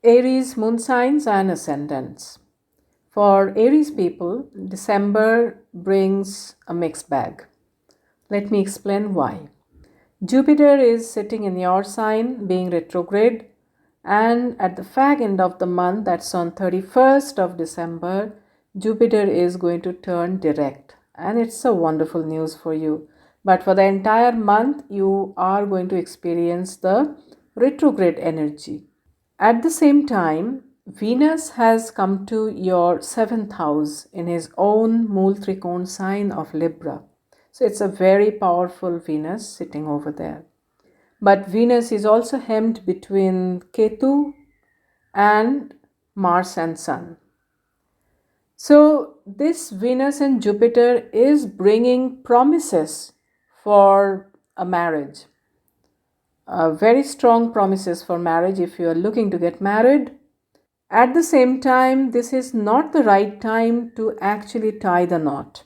Aries moon signs and ascendants. For Aries people, December brings a mixed bag. Let me explain why. Jupiter is sitting in your sign, being retrograde, and at the fag end of the month, that's on 31st of December, Jupiter is going to turn direct, and it's a wonderful news for you. But for the entire month, you are going to experience the retrograde energy. At the same time, Venus has come to your seventh house in his own Mool Trikon sign of Libra. So it's a very powerful Venus sitting over there. But Venus is also hemmed between Ketu and Mars and Sun. So this Venus and Jupiter is bringing promises for a marriage. Very strong promises for marriage if you are looking to get married. At the same time, this is not the right time to actually tie the knot.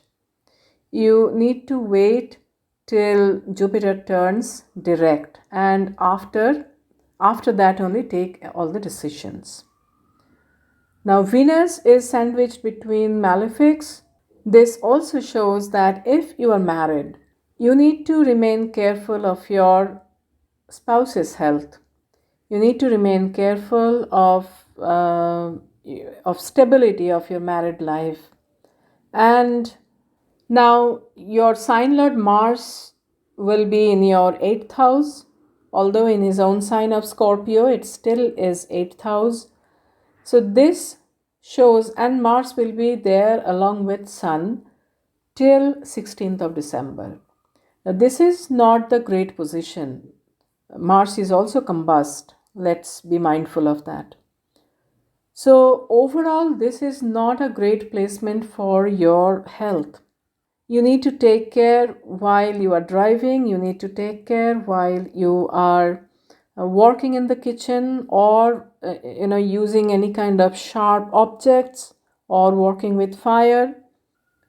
You need to wait till Jupiter turns direct, and after that only take all the decisions. Now Venus is sandwiched between malefics. This also shows that if you are married, you need to remain careful of your spouse's health. You need to remain careful of stability of your married life. And now your sign lord Mars will be in your 8th house, although in his own sign of Scorpio it still is 8th house. So this shows, and Mars will be there along with Sun till 16th of December. Now this is not the great position. Mars is also combust. Let's be mindful of that. So overall, this is not a great placement for your health. You need to take care while you are driving. You need to take care while you are working in the kitchen, or using any kind of sharp objects, or working with fire.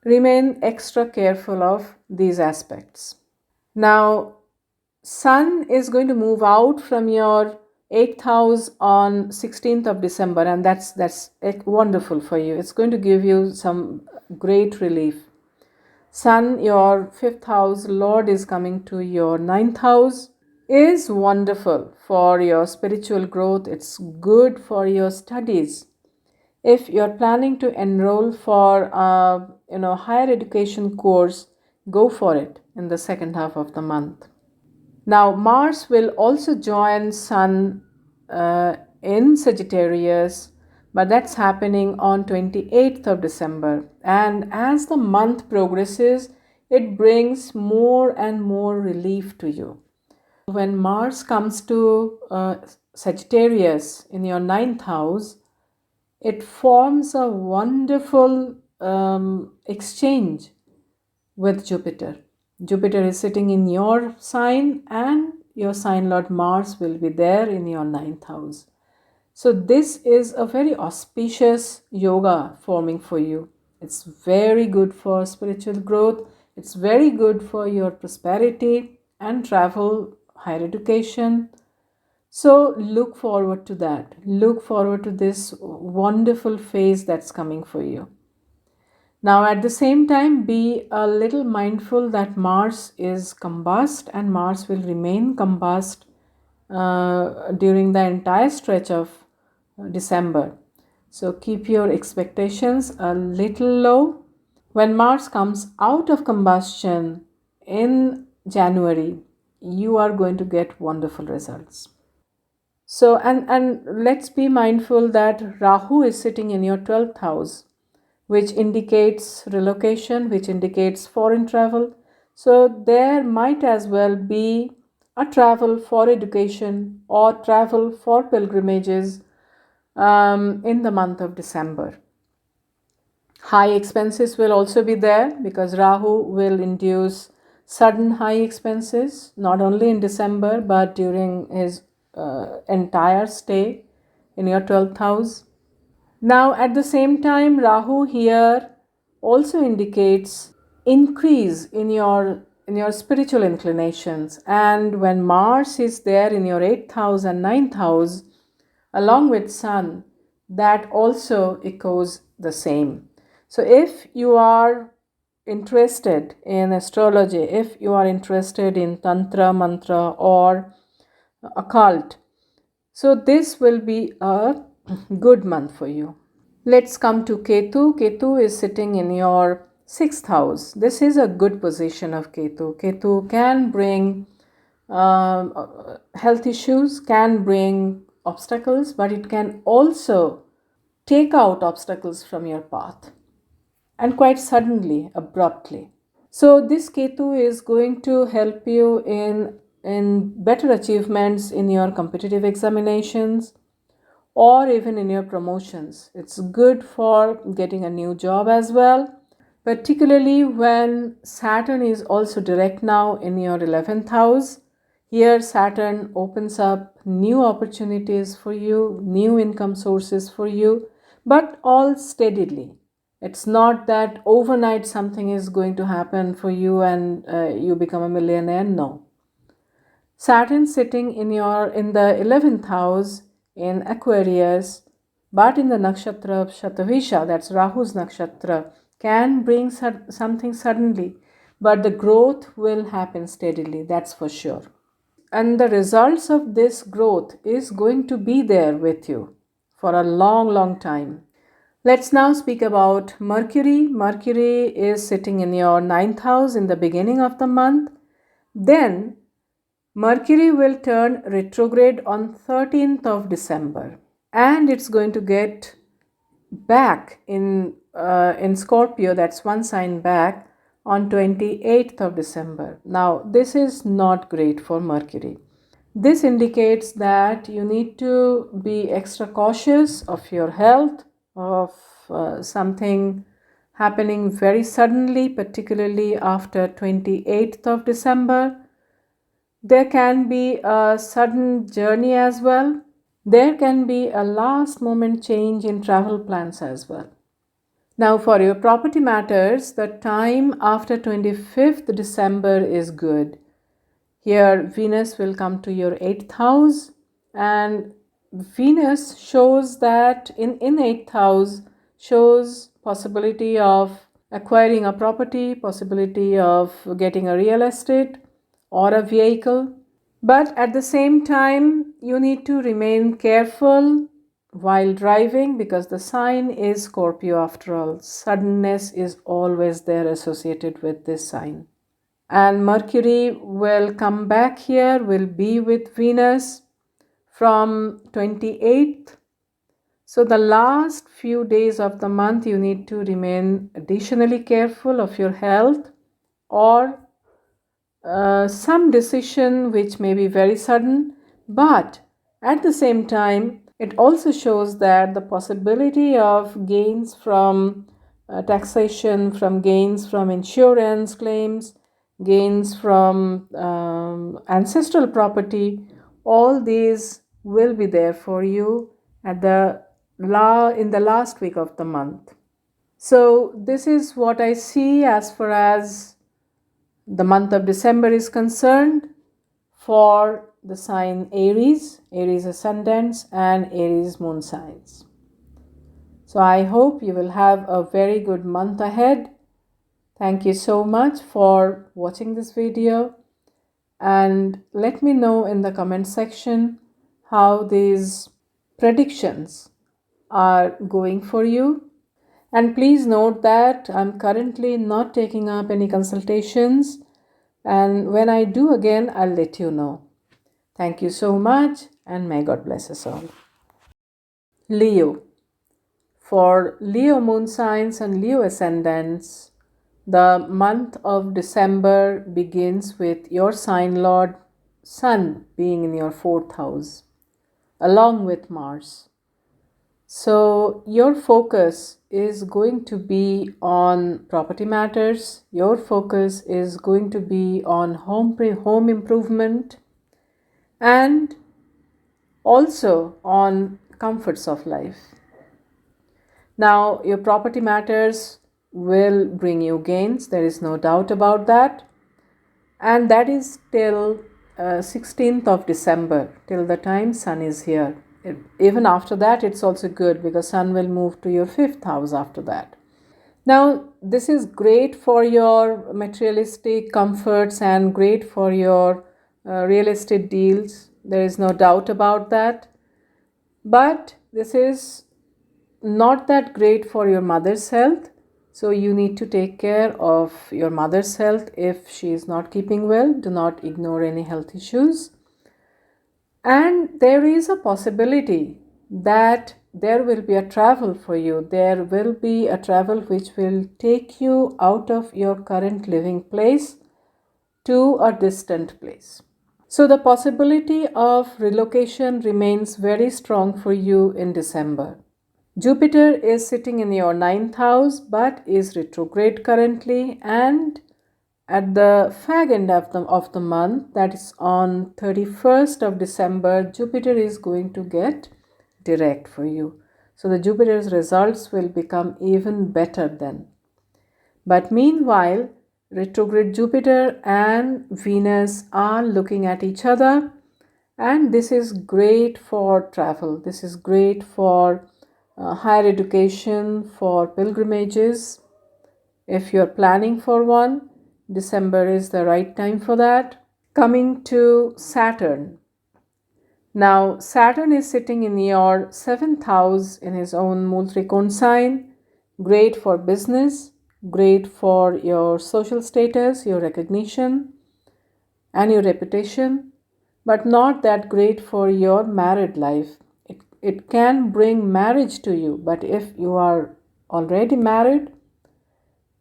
Remain extra careful of these aspects. Now Sun is going to move out from your 8th house on 16th of December, and that's wonderful for you. It's going to give you some great relief. Sun, your 5th house lord, is coming to your 9th house, is wonderful for your spiritual growth. It's good for your studies. If you're planning to enroll for a higher education course, go for it in the second half of the month. Now Mars will also join Sun in Sagittarius, but that's happening on 28th of December. And as the month progresses, it brings more and more relief to you. When Mars comes to Sagittarius in your 9th house, it forms a wonderful exchange with Jupiter. Jupiter is sitting in your sign, and your sign lord Mars will be there in your 9th house. So this is a very auspicious yoga forming for you. It's very good for spiritual growth. It's very good for your prosperity and travel, higher education. So look forward to that. Look forward to this wonderful phase that's coming for you. Now at the same time, be a little mindful that Mars is combust, and Mars will remain combust during the entire stretch of December. So keep your expectations a little low. When Mars comes out of combustion in January, you are going to get wonderful results. So and let's be mindful that Rahu is sitting in your 12th house, which indicates relocation, which indicates foreign travel. So there might as well be a travel for education or travel for pilgrimages in the month of December. High expenses will also be there because Rahu will induce sudden high expenses, not only in December but during his entire stay in your 12th house. Now at the same time, Rahu here also indicates increase in your spiritual inclinations, and when Mars is there in your 8th house and 9th house, along with Sun, that also echoes the same. So if you are interested in astrology, if you are interested in Tantra, Mantra, or occult, so this will be a good month for you. Let's come to Ketu. Ketu is sitting in your sixth house. This is a good position of Ketu. Ketu can bring health issues, can bring obstacles, but it can also take out obstacles from your path, and quite suddenly, abruptly. So this Ketu is going to help you in better achievements in your competitive examinations or even in your promotions. It's good for getting a new job as well, particularly when Saturn is also direct now in your 11th house. Here, Saturn opens up new opportunities for you, new income sources for you, but all steadily. It's not that overnight something is going to happen for you and you become a millionaire. No. Saturn sitting in the 11th house in Aquarius, but in the nakshatra of Shatavisha, that's Rahu's nakshatra, can bring something suddenly, but the growth will happen steadily, that's for sure. And the results of this growth is going to be there with you for a long time. Let's now speak about Mercury. Mercury is sitting in your 9th house in the beginning of the month. Then Mercury will turn retrograde on 13th of December, and it's going to get back in Scorpio, that's one sign back, on 28th of December. Now, this is not great for Mercury. This indicates that you need to be extra cautious of your health, of something happening very suddenly, particularly after 28th of December. There can be a sudden journey as well. There can be a last moment change in travel plans as well. Now, for your property matters, the time after 25th December is good. Here, Venus will come to your 8th house, and Venus shows that in 8th house shows possibility of acquiring a property, possibility of getting a real estate or a vehicle. But at the same time, you need to remain careful while driving because the sign is Scorpio after all. Suddenness is always there associated with this sign. And Mercury will come back here, will be with Venus from 28th. So the last few days of the month, you need to remain additionally careful of your health or some decision which may be very sudden, but at the same time, it also shows that the possibility of gains from taxation, from gains from insurance claims, gains from ancestral property, all these will be there for you at in the last week of the month. So this is what I see as far as the month of December is concerned for the sign Aries, Aries ascendants, and Aries moon signs. So I hope you will have a very good month ahead. Thank you so much for watching this video, and let me know in the comment section how these predictions are going for you. And please note that I'm currently not taking up any consultations, and when I do again, I'll let you know. Thank you so much, and may God bless us all. Leo. For Leo moon signs and Leo ascendants, the month of December begins with your sign lord Sun being in your 4th house, along with Mars. So your focus is going to be on property matters. Your focus is going to be on home improvement and also on comforts of life. Now, your property matters will bring you gains. There is no doubt about that. And that is till 16th of December, till the time Sun is here. Even after that, it's also good because Sun will move to your fifth house after that. Now, this is great for your materialistic comforts and great for your real estate deals. There is no doubt about that. But this is not that great for your mother's health. So, you need to take care of your mother's health if she is not keeping well. Do not ignore any health issues. And there is a possibility that there will be a travel for you. There will be a travel which will take you out of your current living place to a distant place. So, the possibility of relocation remains very strong for you in December. Jupiter is sitting in your ninth house but is retrograde currently, and at the fag end of the month, that is on 31st of December, Jupiter is going to get direct for you. So the Jupiter's results will become even better then. But meanwhile, retrograde Jupiter and Venus are looking at each other, and this is great for travel. This is great for higher education, for pilgrimages. If you're planning for one, December is the right time for that. Coming to Saturn. Now, Saturn is sitting in your seventh house in his own Mool sign. Great for business, great for your social status, your recognition, and your reputation, but not that great for your married life. It can bring marriage to you, but if you are already married,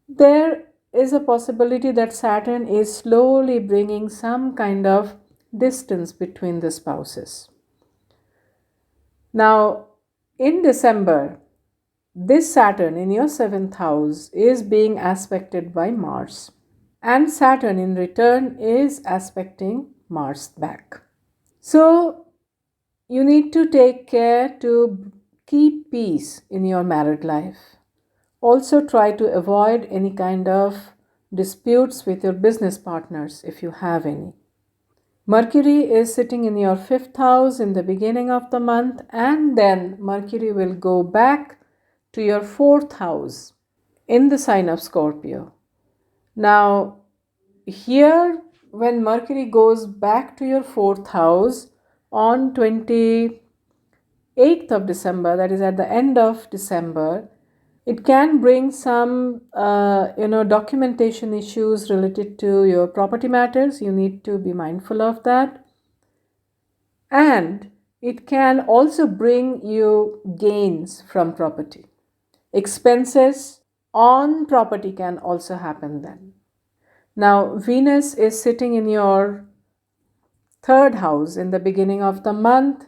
there is a possibility that Saturn is slowly bringing some kind of distance between the spouses. Now, in December, this Saturn in your seventh house is being aspected by Mars, and Saturn in return is aspecting Mars back. So, you need to take care to keep peace in your married life. Also, try to avoid any kind of disputes with your business partners if you have any. Mercury is sitting in your fifth house in the beginning of the month, and then Mercury will go back to your fourth house in the sign of Scorpio. Now, here, when Mercury goes back to your fourth house on 28th of December, that is at the end of December, it can bring some documentation issues related to your property matters. You need to be mindful of that. And it can also bring you gains from property. Expenses on property can also happen then. Now, Venus is sitting in your third house in the beginning of the month.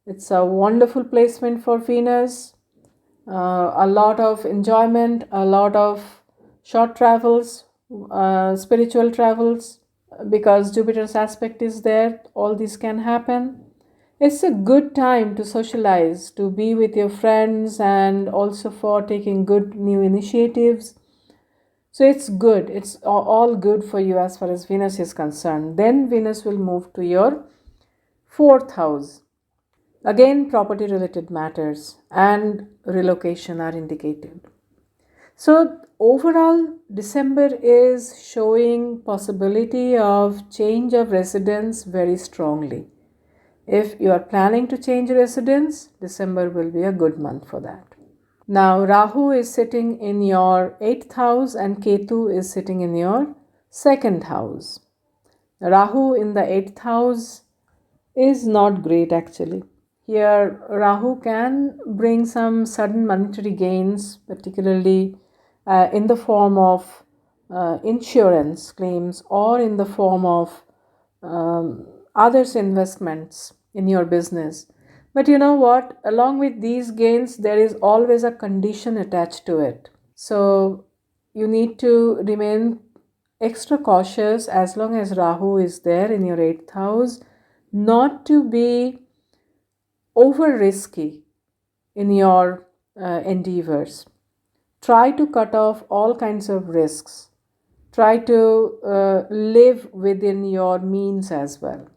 It's a wonderful placement for Venus. A lot of enjoyment, a lot of short travels, spiritual travels, because Jupiter's aspect is there. All this can happen. It's a good time to socialize, to be with your friends, and also for taking good new initiatives. So it's good. It's all good for you as far as Venus is concerned. Then Venus will move to your fourth house. Again, property related matters and relocation are indicated. So overall, December is showing possibility of change of residence very strongly. If you are planning to change residence, December will be a good month for that. Now, Rahu is sitting in your 8th house and Ketu is sitting in your 2nd house. Rahu in the 8th house is not great actually. Here, Rahu can bring some sudden monetary gains, particularly in the form of insurance claims or in the form of others' investments in your business. But you know what? Along with these gains, there is always a condition attached to it. So you need to remain extra cautious as long as Rahu is there in your 8th house, not to be over risky in your endeavors. Try to cut off all kinds of risks. Try to live within your means as well.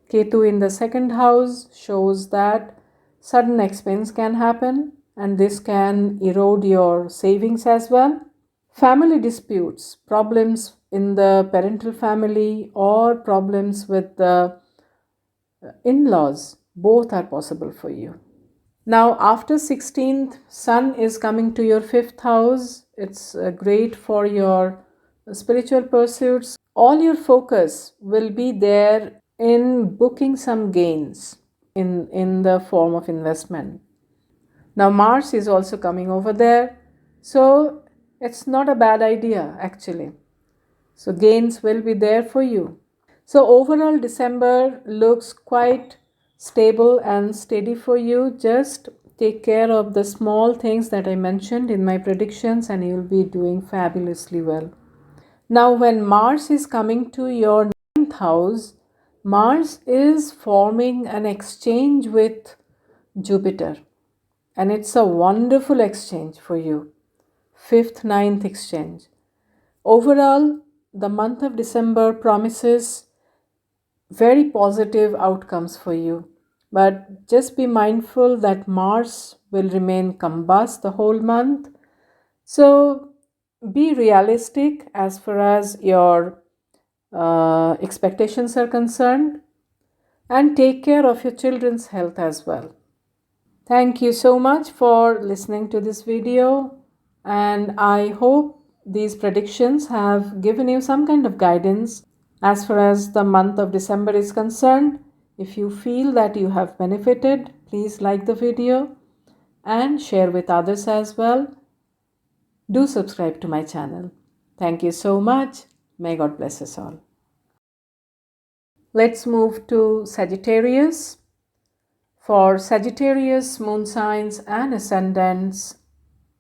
Ketu in the 2nd house shows that Sudden expense can happen, and this can erode your savings as well. Family disputes, problems in the parental family, or problems with the in laws, both are possible for you. Now, after 16th, Sun is coming to your 5th house. It's great for your spiritual pursuits. All your focus will be there in booking some gains in the form of investment. Now, Mars is also coming over there. So, it's not a bad idea actually. So, gains will be there for you. So, overall, December looks quite stable and steady for you. Just take care of the small things that I mentioned in my predictions, and you'll be doing fabulously well. Now, when Mars is coming to your ninth house, Mars is forming an exchange with Jupiter, and it's a wonderful exchange for you. Fifth, ninth exchange. Overall, the month of December promises very positive outcomes for you. But just be mindful that Mars will remain combust the whole month. So be realistic as far as your expectations are concerned, and take care of your children's health as well. Thank you so much for listening to this video, and I hope these predictions have given you some kind of guidance as far as the month of December is concerned. If you feel that you have benefited, please like the video and share with others as well. Do subscribe to my channel. Thank you so much. May God bless us all. Let's move to Sagittarius. For Sagittarius moon signs and ascendants,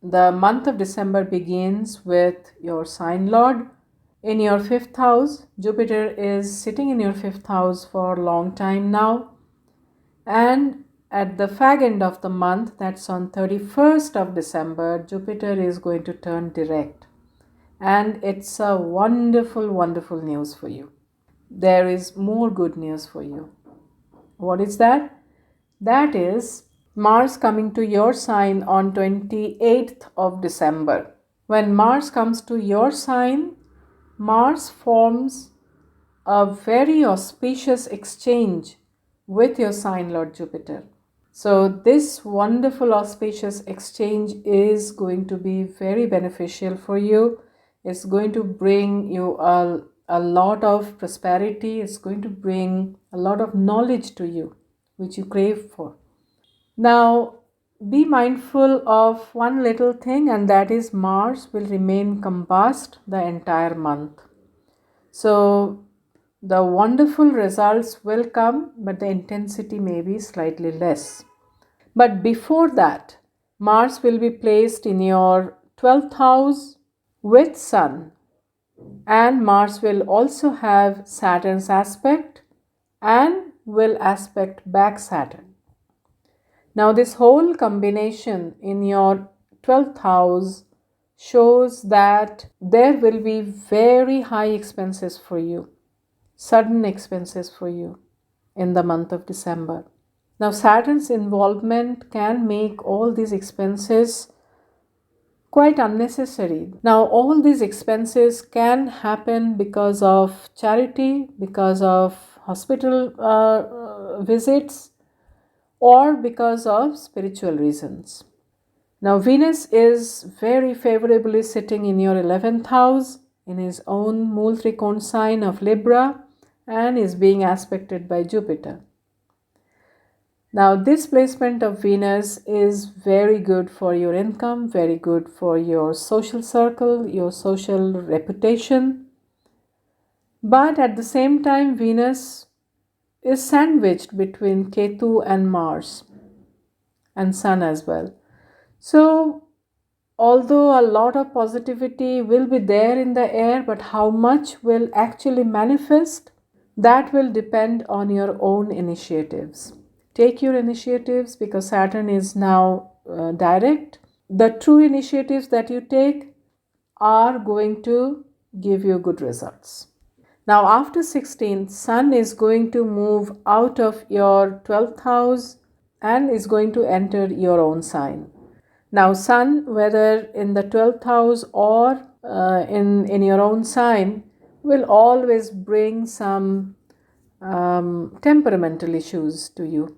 the month of December begins with your sign lord in your 5th house. Jupiter is sitting in your 5th house for a long time now, and at the fag end of the month, that's on 31st of December, Jupiter is going to turn direct, and it's a wonderful news for you. There is more good news for you. What is that? That is Mars coming to your sign on 28th of December. When Mars comes to your sign, Mars forms a very auspicious exchange with your sign lord Jupiter. So this wonderful auspicious exchange is going to be very beneficial for you. It's going to bring you a lot of prosperity. It's going to bring a lot of knowledge to you, which you crave for. Now, be mindful of one little thing, and that is Mars will remain combust the entire month. So the wonderful results will come, but the intensity may be slightly less. But before that, Mars will be placed in your 12th house with Sun, and Mars will also have Saturn's aspect and will aspect back Saturn. Now, this whole combination in your 12th house shows that there will be very high expenses for you, sudden expenses for you in the month of December. Now, Saturn's involvement can make all these expenses quite unnecessary. Now, all these expenses can happen because of charity, because of hospital visits, or because of spiritual reasons. Now, Venus is very favorably sitting in your 11th house in his own Mool Trikon sign of Libra, and is being aspected by Jupiter. Now, this placement of Venus is very good for your income, very good for your social circle, your social reputation. But at the same time, Venus is sandwiched between Ketu and Mars and Sun as well. So, although a lot of positivity will be there in the air, but how much will actually manifest, that will depend on your own initiatives. Take your initiatives, because Saturn is now direct. The true initiatives that you take are going to give you good results. Now, after 16th, Sun is going to move out of your 12th house and is going to enter your own sign. Now, Sun, whether in the 12th house or in your own sign, will always bring some temperamental issues to you,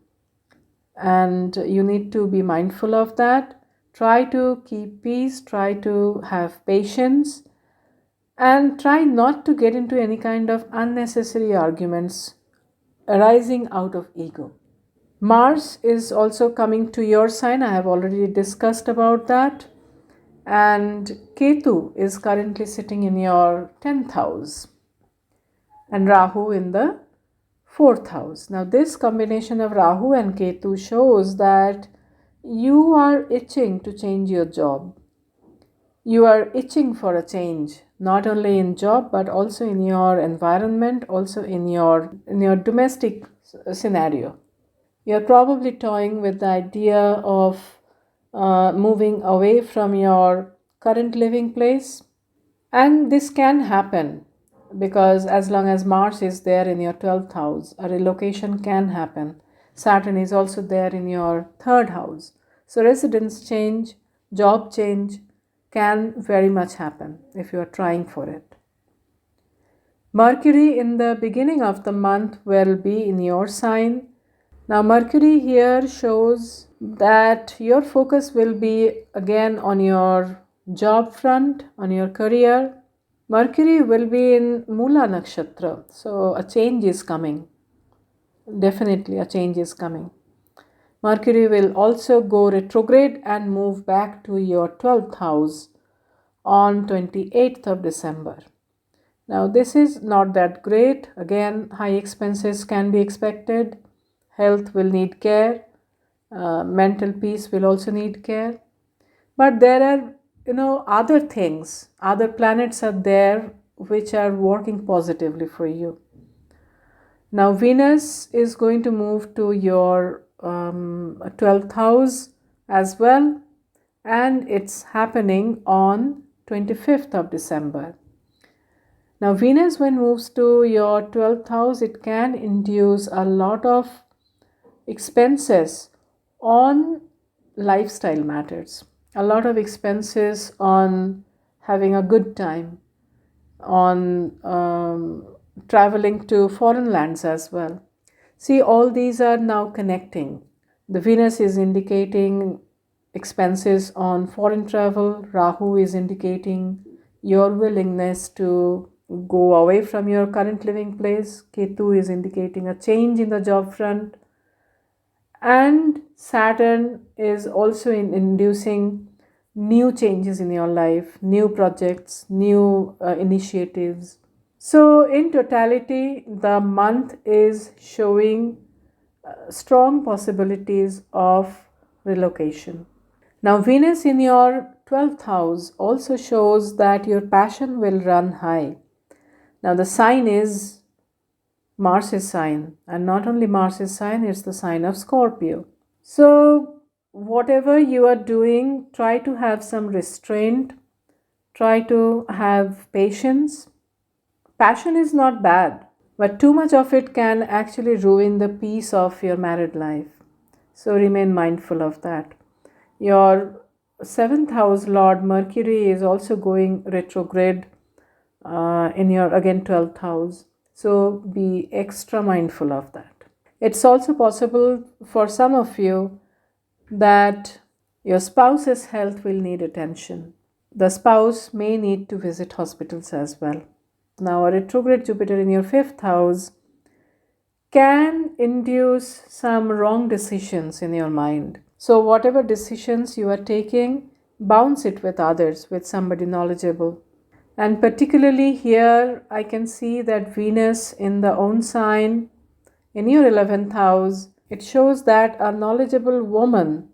and you need to be mindful of that. Try to keep peace, try to have patience, and try not to get into any kind of unnecessary arguments arising out of ego. Mars is also coming to your sign. I have already discussed about that. And Ketu is currently sitting in your 10th house and Rahu in the 4th house. Now, this combination of Rahu and Ketu shows that you are itching to change your job. You are itching for a change, not only in job but also in your environment, also in your domestic scenario. You're probably toying with the idea of moving away from your current living place. And this can happen because as long as Mars is there in your 12th house, a relocation can happen. Saturn is also there in your 3rd house. So, residence change, job change can very much happen if you are trying for it. Mercury in the beginning of the month will be in your sign. Now, Mercury here shows that your focus will be again on your job front, on your career. Mercury will be in Mula Nakshatra, so a change is coming. Definitely, a change is coming. Mercury will also go retrograde and move back to your 12th house on 28th of December. Now, this is not that great. Again, high expenses can be expected. Health will need care. Mental peace will also need care. But there are, other things, other planets are there which are working positively for you. Now, Venus is going to move to your 12th house as well, and it's happening on 25th of December. Now, Venus, when moves to your 12th house, it can induce a lot of expenses on lifestyle matters, a lot of expenses on having a good time, on traveling to foreign lands as well. See, all these are now connecting. The Venus is indicating expenses on foreign travel, Rahu is indicating your willingness to go away from your current living place, Ketu is indicating a change in the job front, and Saturn is also inducing new changes in your life, new projects, new initiatives. So, in totality, the month is showing strong possibilities of relocation. Now, Venus in your 12th house also shows that your passion will run high. Now, the sign is Mars' sign, and not only Mars' sign, it's the sign of Scorpio. So, whatever you are doing, try to have some restraint, try to have patience. Passion is not bad, but too much of it can actually ruin the peace of your married life. So, remain mindful of that. Your 7th house Lord Mercury is also going retrograde in your again 12th house. So, be extra mindful of that. It's also possible for some of you that your spouse's health will need attention. The spouse may need to visit hospitals as well. Now, a retrograde Jupiter in your 5th house can induce some wrong decisions in your mind. So, whatever decisions you are taking, bounce it with others, with somebody knowledgeable. And particularly here, I can see that Venus in the own sign in your 11th house, it shows that a knowledgeable woman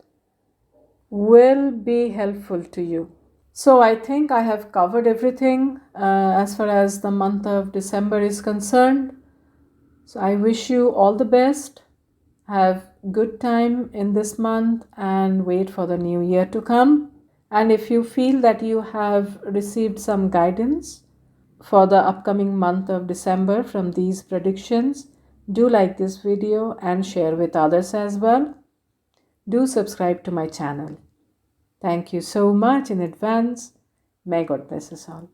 will be helpful to you. So I think I have covered everything as far as the month of December is concerned. So I wish you all the best. Have good time in this month and wait for the new year to come. And if you feel that you have received some guidance for the upcoming month of December from these predictions, do like this video and share with others as well. do subscribe to my channel. Thank you so much in advance. May God bless us all.